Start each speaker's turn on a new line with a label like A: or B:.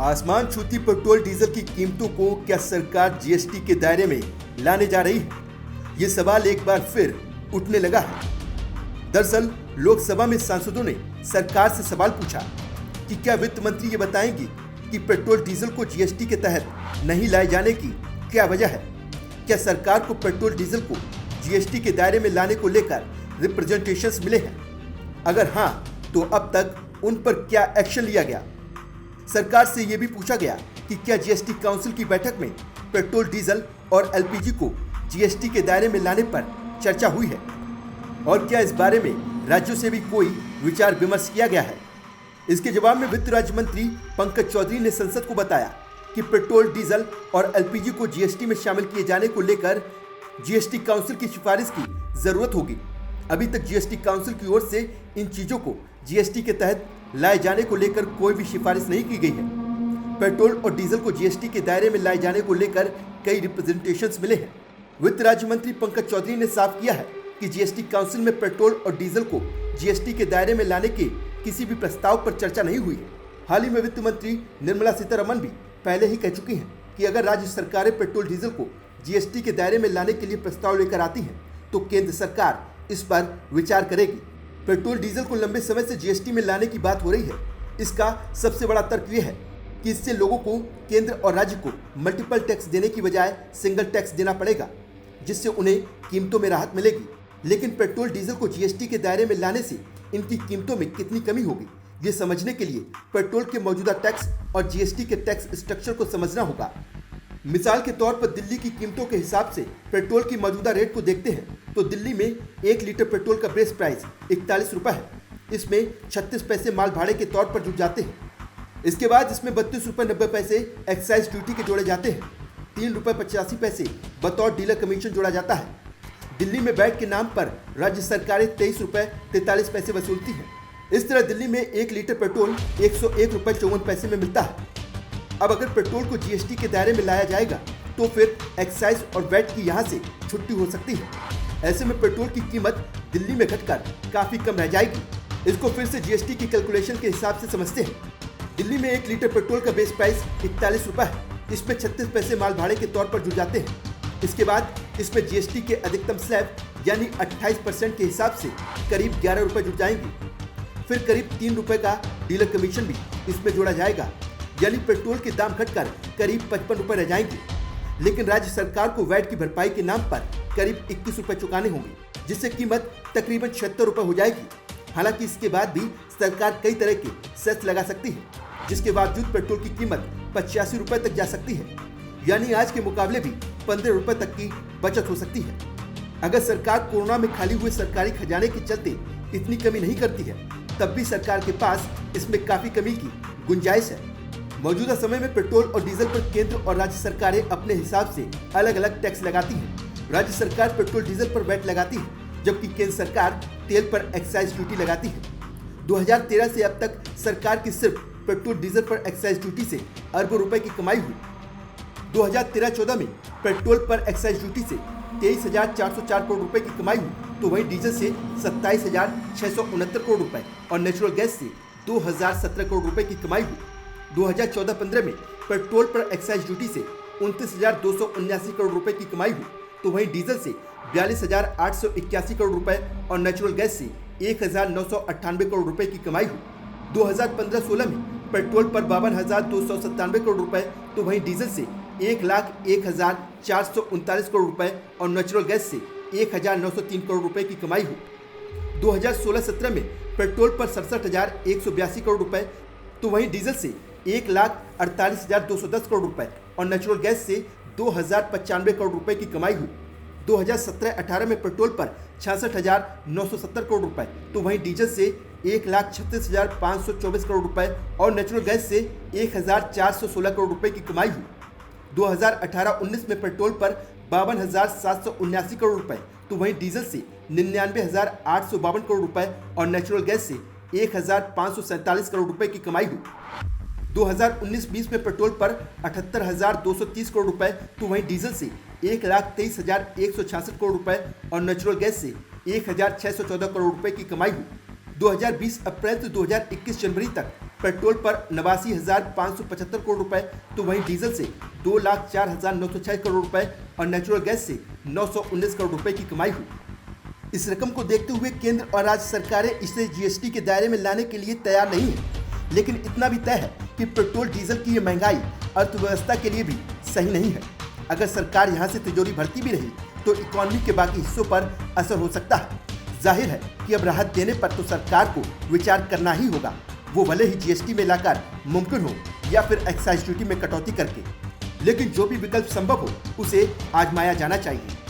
A: आसमान छूती petrol diesel की कीमतों को क्या सरकार जीएसटी के दायरे में लाने जा रही है? ये सवाल एक बार फिर उठने लगा है। दरअसल लोकसभा में सांसदों ने सरकार से सवाल पूछा कि क्या वित्त मंत्री ये बताएंगी कि पेट्रोल डीजल को जीएसटी के तहत नहीं लाए जाने की क्या वजह है? क्या सरकार को पेट्रोल डीजल को जीएसटी के दायरे में लाने को लेकर रिप्रेजेंटेशंस मिले हैं? अगर हाँ, तो अब तक उन पर क्या एक्शन लिया गया? सरकार से यह भी पूछा गया कि क्या जीएसटी काउंसिल की बैठक में पेट्रोल डीजल और एलपीजी को जीएसटी के दायरे में लाने पर चर्चा हुई है और क्या इस बारे में राज्यों से भी कोई विचार विमर्श किया गया है? इसके जवाब में वित्त राज्य मंत्री पंकज चौधरी ने संसद को बताया कि पेट्रोल डीजल और एलपीजी को जीएसटी में शामिल किए जाने को लेकर जीएसटी काउंसिल की सिफारिश की जरूरत होगी। अभी तक जीएसटी काउंसिल की ओर से इन चीजों को जीएसटी के तहत लाए जाने को लेकर कोई भी सिफारिश नहीं की गई है। पेट्रोल और डीजल को जीएसटी के दायरे में लाए जाने को लेकर कई रिप्रेजेंटेशंस मिले हैं। वित्त राज्य मंत्री पंकज चौधरी ने साफ किया है कि जीएसटी काउंसिल में पेट्रोल और डीजल को जीएसटी के दायरे में लाने के किसी भी प्रस्ताव पर चर्चा नहीं हुई है। हाल ही में वित्त मंत्री निर्मला सीतारमण भी पहले ही कह चुकी हैं कि अगर राज्य सरकारें पेट्रोल डीजल को जीएसटी के दायरे में लाने के लिए प्रस्ताव लेकर आती हैं तो केंद्र सरकार इस पर विचार करेगी। पेट्रोल डीजल को लंबे समय से जीएसटी में लाने की बात हो रही है। इसका सबसे बड़ा तर्क यह है कि इससे लोगों को केंद्र और राज्य को मल्टीपल टैक्स देने की बजाय सिंगल टैक्स देना पड़ेगा, जिससे उन्हें कीमतों में राहत मिलेगी। लेकिन पेट्रोल डीजल को जीएसटी के दायरे में लाने से इनकी कीमतों में कितनी कमी होगी, ये समझने के लिए पेट्रोल के मौजूदा टैक्स और जीएसटी के टैक्स स्ट्रक्चर को समझना होगा। मिसाल के तौर पर दिल्ली की कीमतों के हिसाब से पेट्रोल की मौजूदा रेट को देखते हैं तो दिल्ली में 1 लीटर पेट्रोल का बेस प्राइस 41 रुपये है। इसमें 36 पैसे माल भाड़े के तौर पर जुड़ जाते हैं। इसके बाद इसमें 32 रुपये 90 पैसे एक्साइज ड्यूटी के जोड़े जाते हैं। 3 रुपये 85 पैसे बतौर डीलर कमीशन जोड़ा जाता है। दिल्ली में वैट के नाम पर राज्य सरकारें 23 रुपये 43 पैसे वसूलती हैं। इस तरह दिल्ली में 1 लीटर पेट्रोल 101 रुपये 54 पैसे में मिलता है। अब अगर पेट्रोल को जीएसटी के दायरे में लाया जाएगा तो फिर एक्साइज और वैट की यहाँ से छुट्टी हो सकती है। ऐसे में पेट्रोल की कीमत दिल्ली में घटकर काफी कम रह जाएगी। इसको फिर से जीएसटी की कैलकुलेशन के हिसाब से समझते हैं। दिल्ली में 1 लीटर पेट्रोल का बेस प्राइस 41 रुपये है। इसमें 36 पैसे माल भाड़े के तौर पर जुड़ जाते हैं। इसके बाद इसमें जीएसटी के अधिकतम स्लैब यानी 28% के हिसाब से करीब 11 रुपये जुड़ जाएंगे। फिर करीब 3 रुपये का डीलर कमीशन भी इसमें जोड़ा जाएगा, यानी पेट्रोल के दाम घटकर करीब 55 रुपये रह जाएंगे। लेकिन राज्य सरकार को वैट की भरपाई के नाम पर करीब 21 रुपये चुकाने होंगे, जिससे कीमत तकरीबन 76 रुपये हो जाएगी। हालांकि इसके बाद भी सरकार कई तरह के सेस लगा सकती है, जिसके बावजूद पेट्रोल की कीमत 85 रुपये तक जा सकती है, यानी आज के मुकाबले भी 15 रुपये तक की बचत हो सकती है। अगर सरकार कोरोना में खाली हुए सरकारी खजाने के चलते इतनी कमी नहीं करती है, तब भी सरकार के पास इसमें काफी कमी की गुंजाइश है। मौजूदा समय में पेट्रोल और डीजल पर केंद्र और राज्य सरकारें अपने हिसाब से अलग अलग टैक्स लगाती हैं। राज्य सरकार पेट्रोल डीजल पर वैट लगाती है, जबकि केंद्र सरकार तेल पर एक्साइज ड्यूटी लगाती है। 2013 से अब तक सरकार की सिर्फ पेट्रोल डीजल पर एक्साइज ड्यूटी से अरबों रुपए की कमाई हुई। 2013-14 में पेट्रोल पर एक्साइज ड्यूटी से 23,404 करोड़ रुपए की कमाई हुई, तो वहीं डीजल से 27,669 करोड़ रुपए और नेचुरल गैस से 2,017 करोड़ रुपए की कमाई हुई। 2014-15 में पेट्रोल पर एक्साइज ड्यूटी से 29,279 करोड़ रुपए की कमाई हुई, तो वहीं डीजल से 42,881 करोड़ रुपए और नेचुरल गैस से 1,998 करोड़ रुपए की कमाई हुई। 2015-16 में पेट्रोल पर 52,297 करोड़ रुपए, तो वहीं डीजल से 1,01,439 करोड़ रुपए और नेचुरल गैस से 1,903 करोड़ रुपए की कमाई हुई। 2016-17 में पेट्रोल पर 67,182 करोड़ रुपए, तो वहीं डीजल से 1,48,210 करोड़ रुपए और नेचुरल गैस से 2,095 करोड़ रुपए की कमाई हुई। 2017-18 में पेट्रोल पर 66,970 करोड़ रुपए, तो वहीं डीजल से 1,36,524 करोड़ रुपए और नेचुरल गैस से 1,416 करोड़ रुपए की कमाई हुई। 2018-19 में पेट्रोल पर 52,779 करोड़ रुपए, तो वहीं डीजल से 99,852 करोड़ रुपए और नेचुरल गैस से 1,547 करोड़ रुपए की कमाई हुई। 2019-20 में पेट्रोल पर 78,230 करोड़ रुपए, तो वहीं डीजल से 1,23,166 करोड़ रुपए और नेचुरल गैस से 1,614 करोड़ रुपए की कमाई हुई। 2020 अप्रैल से 2021 जनवरी तक पेट्रोल पर 89,575 करोड़ रुपए, तो वहीं डीजल से 2,04,906 करोड़ रुपए और नेचुरल गैस से 919 करोड़ रुपए की कमाई हुई। इस रकम को देखते हुए केंद्र और राज्य सरकारें इसे जीएसटी के दायरे में लाने के लिए तैयार नहीं है, लेकिन इतना भी तय है कि पेट्रोल डीजल की ये महंगाई अर्थव्यवस्था के लिए भी सही नहीं है। अगर सरकार यहाँ से तिजोरी भरती भी रही तो इकोनॉमी के बाकी हिस्सों पर असर हो सकता है। जाहिर है कि अब राहत देने पर तो सरकार को विचार करना ही होगा, वो भले ही जीएसटी में लाकर मुमकिन हो या फिर एक्साइज ड्यूटी में कटौती करके, लेकिन जो भी विकल्प संभव हो उसे आजमाया जाना चाहिए।